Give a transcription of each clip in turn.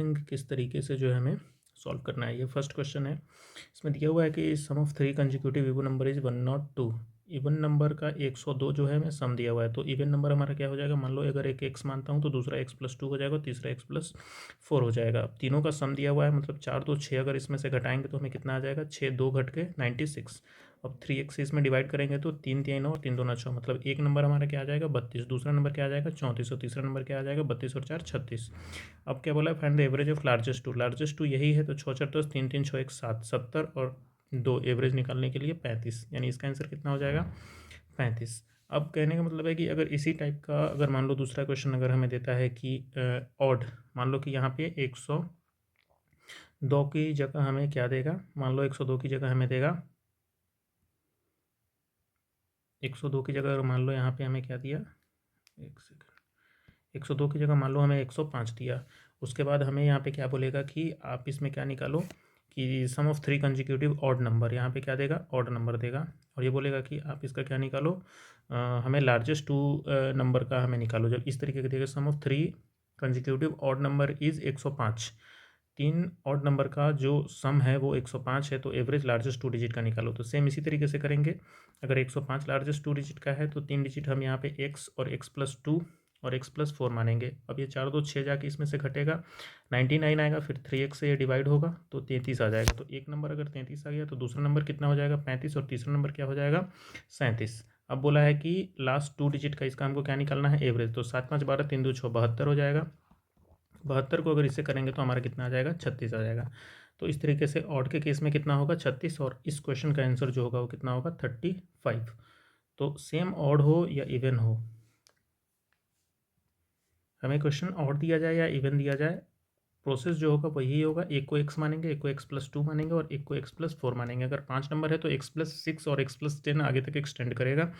देखेंगे किस तरीके से जो है हमें सॉल्व करना है। ये फर्स्ट क्वेश्चन है, इसमें दिया हुआ है कि sum of 3 consecutive even number is 102। Even number का 102 जो है हमें सम दिया हुआ है, तो इवन नंबर हमारा क्या हो जाएगा, मान लो अगर एक x मानता हूँ तो दूसरा x+2 हो जाएगा, तीसरा x+4 हो जाएगा। अब तीनों का सम दिया हुआ है, मतलब 4 2 6, अगर इसमें से घटाएंगे तो हमें कितना आ जाएगा, 6 2 घट के 96। अब 3x से इसमें डिवाइड करेंगे तो 3 3 और 3 2 9, मतलब एक नंबर हमारा क्या आ जाएगा 32, दूसरा नंबर क्या आ जाएगा 34 और तीसरा नंबर क्या आ जाएगा 32 और 4 36। अब क्या बोला है, find the average of largest two. Largest two यही है, तो 6 4 10 3 3 6 1 7, 70 और 2 एवरेज निकालने के लिए 35, यानी इसका आंसर कितना हो जाएगा 35। अब कहने का मतलब है कि अगर इसी टाइप का, अगर मान लो दूसरा क्वेश्चन अगर हमें देता है कि ऑड, मान लो कि यहाँ पे 102 की जगह हमें क्या देगा, मान लो 102 की जगह हमें देगा 102 की जगह, मान लो यहाँ पे हमें क्या दिया, एक सेकंड, 102 की जगह मान लो हमें 105 दिया। उसके बाद हमें यहाँ पे क्या बोलेगा कि आप इसमें क्या निकालो कि sum of 3 consecutive odd number, यहाँ पे क्या देगा ऑड नंबर देगा, और ये बोलेगा कि आप इसका क्या निकालो, हमें लार्जेस्ट 2 नंबर का हमें निकालो। जब इस तरीके का देगा sum of 3 consecutive odd number is 105, 3 odd number का जो सम है वो 105 है, तो एवरेज लार्जेस्ट 2 डिजिट का निकालो। तो सेम इसी तरीके से करेंगे, अगर 105 लार्जेस्ट 2 डिजिट का है तो 3 डिजिट हम यहाँ पे x और x+2 और x+4 मानेंगे। अब ये 4 2 6 जाके इसमें से घटेगा 99 आएगा, फिर 3x से ये डिवाइड होगा तो 33 आ जाएगा। तो एक नंबर अगर 33 आ गया तो दूसरा नंबर कितना हो जाएगा 35, और तीसरा नंबर क्या हो जाएगा 37। अब बोला है कि लास्ट 2 डिजिट का इसका हमको क्या निकालना है एवरेज, तो 7 5 12 3 2 6 72 हो जाएगा। 72 को अगर इससे करेंगे तो हमारा कितना आ जाएगा 36 आ जाएगा। तो इस तरीके से ऑड के केस में कितना होगा 36, और इस क्वेश्चन का आंसर जो होगा वो कितना होगा 35। तो सेम ऑड हो या इवन हो, हमें क्वेश्चन ऑड दिया जाए या इवन दिया जाए, प्रोसेस जो होगा वही होगा। एक को x मानेंगे, एक को x+2 मानेंगे और एक को x+4 मानेंगे। अगर 5 नंबर है तो x+6 और x+10 आगे तक एक्सटेंड करेगा।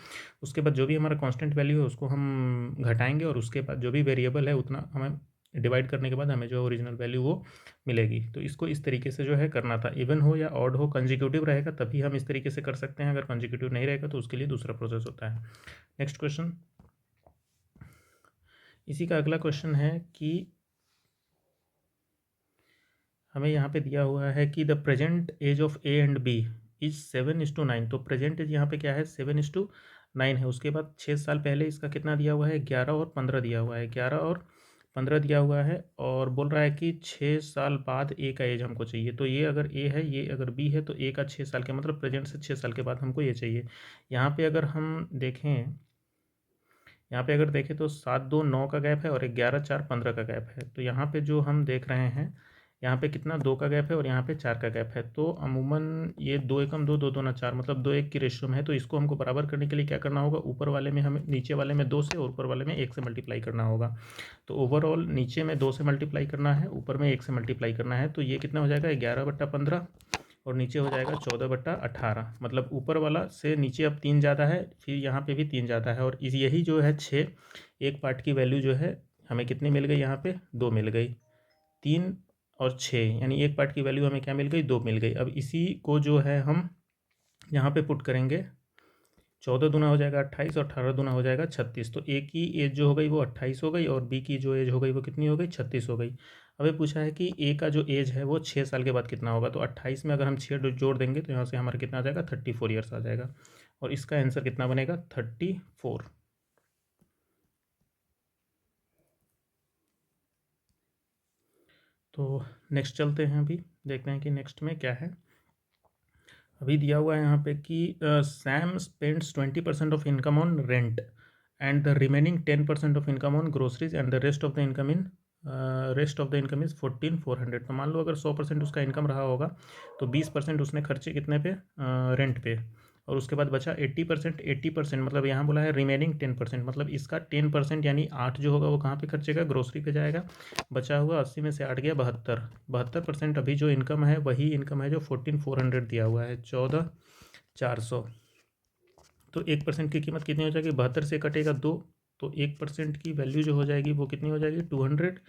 उसके बाद जो भी हमारा कांस्टेंट वैल्यू है उसको हम घटाएंगे, और उसके बाद जो भी वेरिएबल है उतना हमें डिवाइड करने के बाद हमें जो ओरिजिनल वैल्यू वो मिलेगी। तो इसको इस तरीके से जो है करना था। इवन हो या ऑड हो, कंसेक्यूटिव रहेगा तभी हम इस तरीके से कर सकते हैं, अगर कंसेक्यूटिव नहीं रहेगा तो उसके लिए दूसरा प्रोसेस होता है। नेक्स्ट क्वेश्चन, इसी का अगला क्वेश्चन है कि हमें यहाँ पे दिया हुआ है कि the present age of A and B is 7:9। तो प्रेजेंट एज यहाँ पे क्या है 7:9 है। उसके बाद 6 साल पहले इसका कितना दिया हुआ है 11 और 15 दिया हुआ है, 11 और 15 दिया हुआ है, और बोल रहा है कि 6 साल बाद ए का एज हमको चाहिए। तो ये अगर ए है, ये अगर बी है, तो ए का 6 साल के मतलब प्रेजेंट से 6 साल के बाद हमको ये चाहिए। यहाँ पे अगर हम देखें, यहाँ पे अगर देखें तो 7 2 9 का गैप है और 11 4 15 का गैप है। तो यहाँ पे जो हम देख रहे हैं, यहाँ पे कितना 2 का गैप है और यहाँ पे 4 का गैप है। तो अमूमन ये 2 एकम 2 2 2 ना 4, मतलब 2 1 की रेशियो में है। तो इसको हमको बराबर करने के लिए क्या करना होगा, ऊपर वाले में हमें, नीचे वाले में 2 से और ऊपर वाले में 1 से मल्टीप्लाई करना होगा। तो ओवरऑल नीचे में 2 से मल्टीप्लाई करना है, ऊपर में 1 से मल्टीप्लाई करना है। तो ये कितना हो जाएगा 11/15 और नीचे हो जाएगा 14/18। मतलब ऊपर वाला से नीचे अब 3 ज़्यादा है, फिर यहाँ पे भी 3 ज़्यादा है, और इस यही जो है 6, एक पार्ट की वैल्यू जो है हमें कितनी मिल गई, यहाँ पे 2 मिल गई। 3 और 6 यानी एक पार्ट की वैल्यू हमें क्या मिल गई 2 मिल गई। अब इसी को जो है हम यहाँ पे पुट करेंगे, 14 दूना हो जाएगा 28 और 18 दूना हो जाएगा 36। तो ए की एज जो हो गई वो 28 हो गई, और बी की जो एज हो गई वो कितनी हो गई 36 हो गई। अभी पूछा है कि ए का जो एज है वो 6 साल के बाद कितना होगा। तो 28 में अगर हम 6 जोड़ देंगे तो यहाँ से हमारा कितना आ जाएगा 34 ईयर्स आ जाएगा, और इसका आंसर कितना बनेगा 34। तो नेक्स्ट चलते हैं, अभी देखते हैं कि नेक्स्ट में क्या है। अभी दिया हुआ है यहाँ पे कि Sam spends 20% of income on rent and the remaining 10% of income on groceries and the rest of the income is 14,400। तो मान लो अगर 100% उसका इनकम रहा होगा तो 20% उसने खर्चे कितने पे, रेंट पे, और उसके बाद बचा 80%। मतलब यहाँ बोला है रिमेनिंग 10%, मतलब इसका 10% यानी 8 जो होगा वो कहाँ पे खर्चेगा, ग्रोसरी पे जाएगा। बचा हुआ 80 में से 8 गया 72, 72% अभी जो इनकम है वही इनकम है जो 14,400 दिया हुआ है, 14,400। तो 1% की कीमत कितनी हो जाएगी, 72 से कटेगा 2, तो 1% की वैल्यू जो हो जाएगी वो कितनी हो जाएगी 200।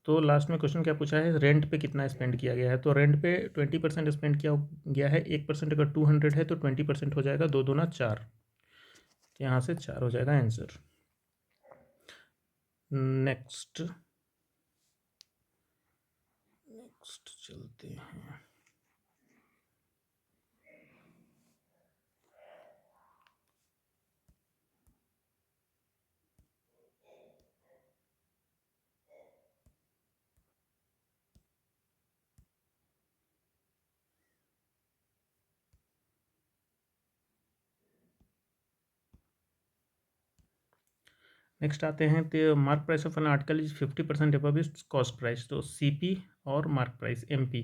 तो लास्ट में क्वेश्चन क्या पूछा है, रेंट पे कितना स्पेंड किया गया है। तो रेंट पे 20% स्पेंड किया गया है, 1% अगर 200 है तो 20% हो जाएगा 2 दूना 4, तो यहाँ से 4 हो जाएगा आंसर। नेक्स्ट, नेक्स्ट चलते हैं। नेक्स्ट आते हैं तो mark price of an article is 50% above it's cost price. तो सीपी और mark price MP.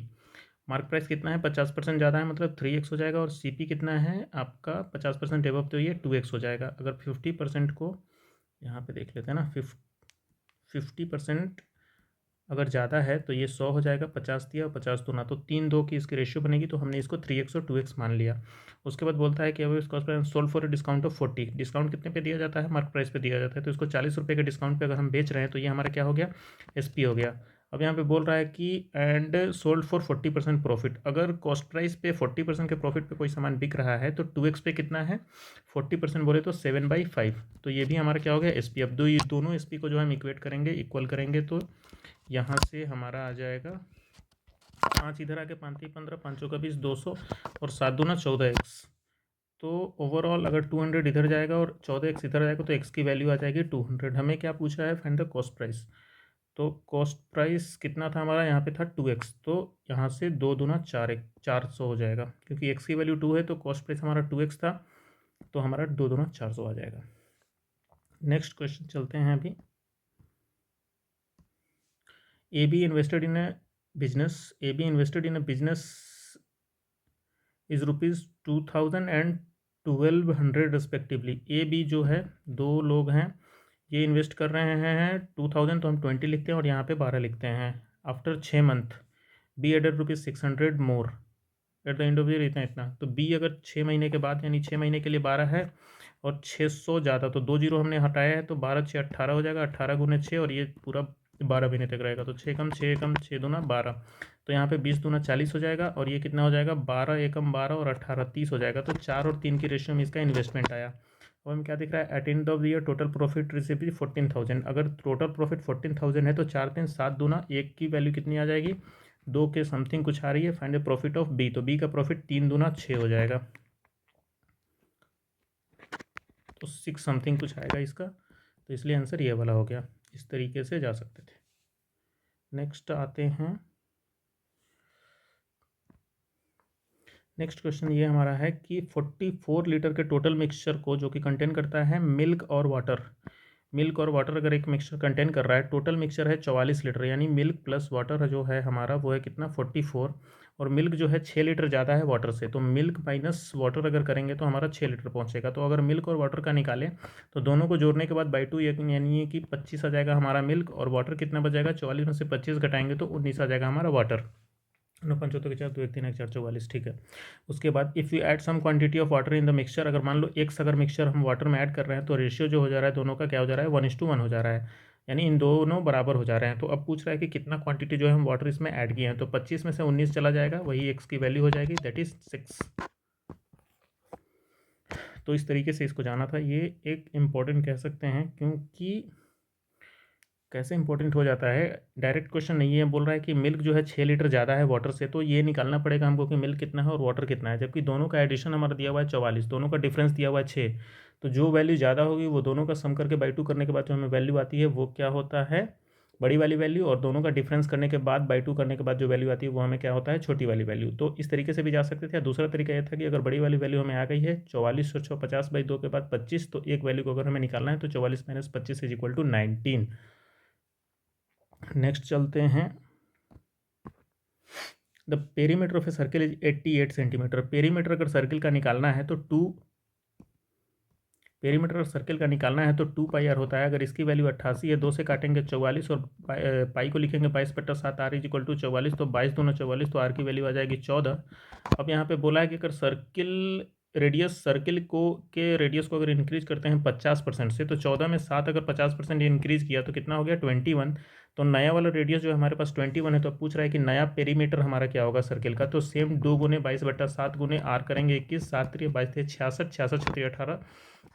Mark price कितना है 50% ज़्यादा है मतलब 3x हो जाएगा, और सीपी कितना है आपका 50% अबव, तो ये 2x हो जाएगा। अगर 50% को यहाँ पे देख लेते हैं ना, 50% अगर ज़्यादा है तो ये 100 हो जाएगा, 50 दिया और 50 दूना, तो 3-2 की इसकी रेशियो बनेगी, तो हमने इसको 3x और 2x मान लिया। उसके बाद बोलता है कि अब इसको sold for discount of 40। Discount कितने पे दिया जाता है, मार्क प्राइस पे दिया जाता है, तो इसको 40 रुपये के डिस्काउंट पे अगर हम बेच रहे हैं तो ये हमारा क्या हो गया, एसपी हो गया। अब यहाँ पे बोल रहा है कि एंड सोल्ड फॉर 40% प्रॉफिट। अगर कॉस्ट प्राइस पे 40% के प्रॉफिट पे कोई सामान बिक रहा है तो 2x पे कितना है, 40% बोले तो 7/5, तो ये भी हमारा क्या हो गया, एसपी। अब ये दोनों एसपी को जो हम इक्वेट करेंगे, इक्वल करेंगे, तो यहाँ से हमारा आ जाएगा 5 इधर आके 5×3 = 15, 5 का 20, 200 और 7 दूना 14x। तो ओवरऑल अगर 200 इधर जाएगा और 14x इधर जाएगा तो x की वैल्यू आ जाएगी 200। हमें क्या पूछा है, फाइंड द कॉस्ट प्राइस। तो कॉस्ट प्राइस कितना था हमारा, यहाँ पे था 2x, तो यहाँ से 2 दूना 400 हो जाएगा, क्योंकि x की वैल्यू 2 है तो कॉस्ट प्राइस हमारा 2x था, तो हमारा 2 दूना 400 आ जाएगा। नेक्स्ट क्वेश्चन चलते हैं अभी। AB invested in a business. AB invested in a business is ₹2000 and 1200 respectively. AB जो है, दो लोग हैं, ये इन्वेस्ट कर रहे हैं 2000, तो हम 20 लिखते हैं और यहाँ पे 12 लिखते हैं। After 6 month B added ₹600 more at the end of year, इतना इतना। तो बी अगर 6 महीने के बाद, यानी 6 महीने के लिए 12 है और 600 ज़्यादा, तो 2 जीरो हमने हटाया है, तो 12 6 18 हो जाएगा, 18 गुने 6, और ये पूरा 12 महीने तक रहेगा, तो 6 कम 6 कम 6 दूना 12, तो यहाँ पे 20 दूना 40 हो जाएगा, और ये कितना हो जाएगा, 12 एकम 12 और 18 30 हो जाएगा। तो 4 और 3 की रेशियो में इसका इन्वेस्टमेंट आया। अब हमें क्या दिख रहा है, at end of the year total profit receive 14,000। अगर टोटल प्रॉफिट 14,000 है तो 4×3 = 7 दूना 1 की वैल्यू कितनी आ जाएगी, 2 के समथिंग कुछ आ रही है। Find the profit of B, तो बी का प्रॉफिट 3 दूना 6 हो जाएगा, तो 6 समथिंग कुछ आएगा इसका, तो इसलिए आंसर ये वाला हो गया। इस तरीके से जा सकते थे। नेक्स्ट आते हैं। नेक्स्ट क्वेश्चन ये हमारा है कि 44 लीटर के टोटल मिक्सचर को, जो कि कंटेन करता है मिल्क और वाटर, मिल्क और वाटर अगर एक मिक्सचर कंटेन कर रहा है, टोटल मिक्सचर है 44 लीटर, यानी मिल्क प्लस वाटर जो है हमारा वो है कितना 44, और मिल्क जो है 6 लीटर ज़्यादा है वाटर से, तो मिल्क माइनस वाटर अगर करेंगे तो हमारा 6 लीटर पहुंचेगा। तो अगर मिल्क और वाटर का निकालें तो दोनों को जोड़ने के बाद बाई 2, यानी कि 25 आ जाएगा हमारा मिल्क, और वाटर कितना बच जाएगा, 44 में से 25 घटाएंगे तो 19 आ जाएगा हमारा वाटर। 9×5 = 4, 2 1 3 1 4 44, ठीक है। उसके बाद if you add some quantity of water in the mixture, अगर मान लो x अगर मिक्सचर हम वाटर में ऐड कर रहे हैं तो रेशियो जो हो जा रहा है दोनों का क्या हो जा रहा है, 1:1 हो जा रहा है, यानी इन दोनों बराबर हो जा रहे हैं। तो अब पूछ रहा है कि कितना क्वांटिटी जो है हम वाटर इसमें ऐड किए हैं, तो 25 में से 19 चला जाएगा, वही x की वैल्यू हो जाएगी, दैट इज़ 6। तो इस तरीके से इसको जाना था। ये एक इम्पॉर्टेंट कह सकते हैं, क्योंकि कैसे इंपॉर्टेंट हो जाता है, डायरेक्ट क्वेश्चन नहीं है। बोल रहा है कि मिल्क जो है 6 लीटर ज़्यादा है वाटर से, तो ये निकालना पड़ेगा हमको कि मिल्क कितना है और वाटर कितना है, जबकि दोनों का एडिशन हमारा दिया हुआ है 44, दोनों का डिफरेंस दिया हुआ है 6। तो जो वैल्यू ज़्यादा होगी वो दोनों का सम करके बाई 2 करने के बाद जो हमें वैल्यू आती है वो क्या होता है, बड़ी वाली वैल्यू, और दोनों का डिफरेंस करने के बाद बाई 2 करने के बाद जो वैल्यू आती है वो हमें क्या होता है, छोटी वाली वैल्यू। तो इस तरीके से भी जा सकते थे। दूसरा तरीका यह था कि अगर बड़ी वाली वैल्यू हमें आ गई है 44 और 50/2 के बाद 25, तो एक वैल्यू को अगर हमें निकालना है तो 44 - 25 = 19। नेक्स्ट चलते हैं। The perimeter of a circle is 88 centimetre. Perimeter अगर सर्किल का निकालना है तो पेरीमीटर सर्किल का निकालना है तो 2πr होता है। अगर इसकी वैल्यू 88 है, 2 से काटेंगे 44 और पाई को लिखेंगे 22/7, r = 44, तो 22 दूना 44, तो r की वैल्यू आ जाएगी 14। अब यहाँ पे बोला है कि अगर सर्किल के रेडियस को अगर इंक्रीज करते हैं 50% से, तो 14 में 7 अगर 50% इंक्रीज किया तो कितना हो गया 21। तो नया वाला रेडियस जो है हमारे पास 21 है, तो अब पूछ रहा है कि नया पेरीमीटर हमारा क्या होगा सर्किल का। तो सेम 2 गुने 22/7 गुने r करेंगे 21, 7 3 22 66, 66 6 18,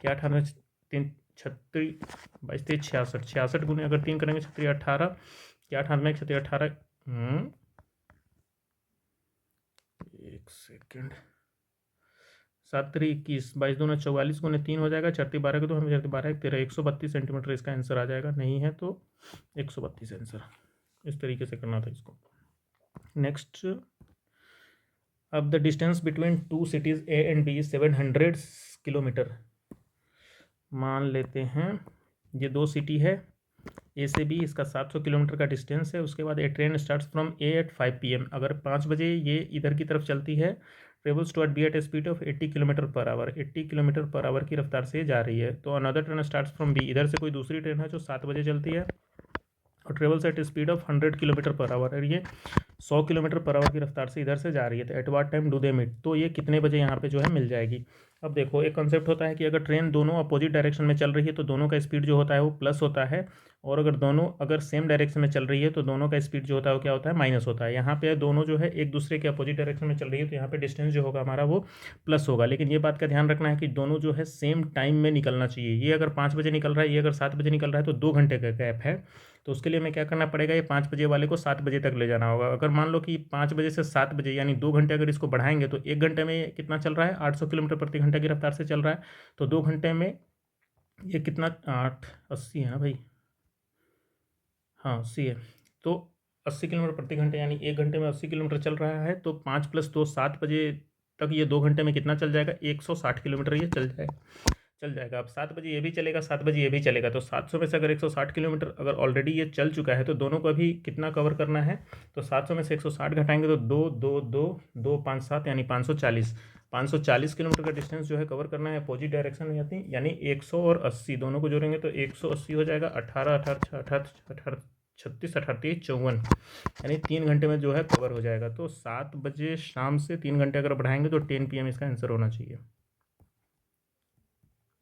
क्या 18 3 36 22 66, 66 गुने अगर 3 करेंगे 36 18, क्या 18 6 18, एक सेकेंड, 7 3 21, 22 दूना 44, गुने 3 हो जाएगा, 4 12 के 2, हमें 12 1 13, 132 सेंटीमीटर इसका आंसर आ जाएगा। नहीं है तो 132 आंसर। इस तरीके से करना था इसको। नेक्स्ट, अब the distance between two cities A and B 700 kilometre. मान लेते हैं ये दो सिटी है, ए से बी, इसका 700 किलोमीटर का डिस्टेंस है। उसके बाद a train starts from A at 5 PM। अगर 5 बजे ये इधर की तरफ चलती है, travels to be at a speed of 80 kilometre per hour, 80 kilometre per hour की रफ्तार से जा रही है। तो another train starts from B, इधर से कोई दूसरी ट्रेन है जो 7 बजे चलती है और travels at speed of 100 kilometre per our, और ये 100 किलोमीटर पर आवर की रफ्तार से इधर से जा रही है। तो at what time do they meet, तो ये कितने बजे यहाँ पे जो है मिल जाएगी। अब देखो, एक कॉन्सेप्ट होता है कि अगर ट्रेन दोनों अपोजिट डायरेक्शन में चल रही है तो दोनों का स्पीड जो होता है वो प्लस होता है, और अगर दोनों अगर सेम डायरेक्शन में चल रही है तो दोनों का स्पीड जो होता है वो क्या होता है, माइनस होता है। यहाँ पे दोनों जो है एक दूसरे के अपोजिट डायरेक्शन में चल रही है तो यहाँ पे डिस्टेंस जो होगा हमारा वो प्लस होगा। लेकिन ये बात का ध्यान रखना है कि दोनों जो है सेम टाइम में निकलना चाहिए। ये अगर 5 बजे निकल रहा है, ये अगर 7 बजे निकल रहा है, तो 2 घंटे का गैप है। तो उसके लिए हमें क्या करना पड़ेगा, ये 5 बजे वाले को 7 बजे तक ले जाना होगा। अगर मान लो कि 5 बजे से 7 बजे यानी 2 घंटे अगर इसको बढ़ाएंगे तो 1 घंटे में कितना चल रहा है, 800 किलोमीटर प्रति घंटे की रफ्तार से चल रहा है। तो 2 घंटे में ये कितना, 880 है ना भाई, हाँ 80 है। तो 80 किलोमीटर प्रति घंटे यानी 1 घंटे में 80 किलोमीटर चल रहा है। तो 5 + 2 7 बजे तक ये 2 घंटे में कितना चल जाएगा, 160 किलोमीटर ये चल जाएगा। अब 7 बजे ये भी चलेगा, 7 बजे ये भी चलेगा। तो 700 में से अगर 160 किलोमीटर अगर ऑलरेडी ये चल चुका है तो दोनों को अभी कितना कवर करना है, तो 700 में से 160 घटाएंगे तो 2 2 2 2 5 7 यानी 540 किलोमीटर का डिस्टेंस जो है कवर करना है अपोजिट डायरेक्शन में। यानी 100 और 80 दोनों को जोड़ेंगे तो 180 हो जाएगा, 18 18 18 36 38 54, यानी 3 घंटे में जो है कवर हो जाएगा। तो 7 बजे शाम से 3 घंटे अगर बढ़ाएंगे तो 10 PM इसका आंसर होना चाहिए।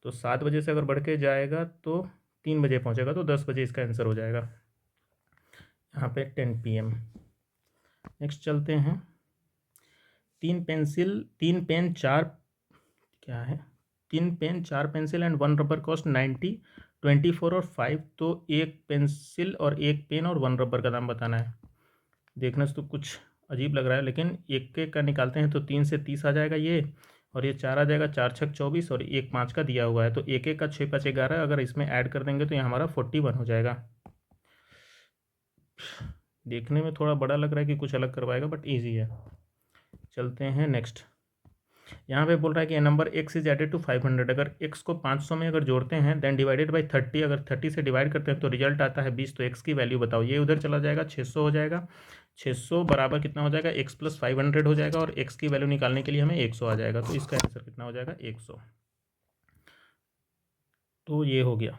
तो 7 बजे से अगर बढ़ के जाएगा तो 3 बजे पहुंचेगा तो 10 बजे इसका आंसर हो जाएगा। यहाँ पे 10 PM। नेक्स्ट चलते हैं, 3 pen 4 pencil and 1 rubber cost 90, 24 और 5। तो एक पेंसिल और एक पेन और 1 रबर का दाम बताना है। देखने से तो कुछ अजीब लग रहा है, लेकिन एक एक का निकालते हैं तो 3 से 30 आ जाएगा ये, और ये 4 आ जाएगा, 4 6 24 और 1 5 का दिया हुआ है। तो एक एक का 6 5 11, अगर इसमें ऐड कर देंगे तो ये हमारा 41 हो जाएगा। देखने में थोड़ा बड़ा लग रहा है कि कुछ अलग करवाएगा, बट ईजी है। चलते हैं नेक्स्ट। यहाँ पे बोल रहा है कि a number x is added to 500। अगर x को 500 में अगर जोड़ते हैं देन डिवाइडेड बाई 30, अगर 30 से डिवाइड करते हैं तो रिजल्ट आता है 20। तो x की वैल्यू बताओ। ये उधर चला जाएगा, 600 हो जाएगा। 600 बराबर कितना हो जाएगा, x + 500 हो जाएगा, और x की वैल्यू निकालने के लिए हमें 100 आ जाएगा। तो इसका आंसर कितना हो जाएगा, 100। तो ये हो गया।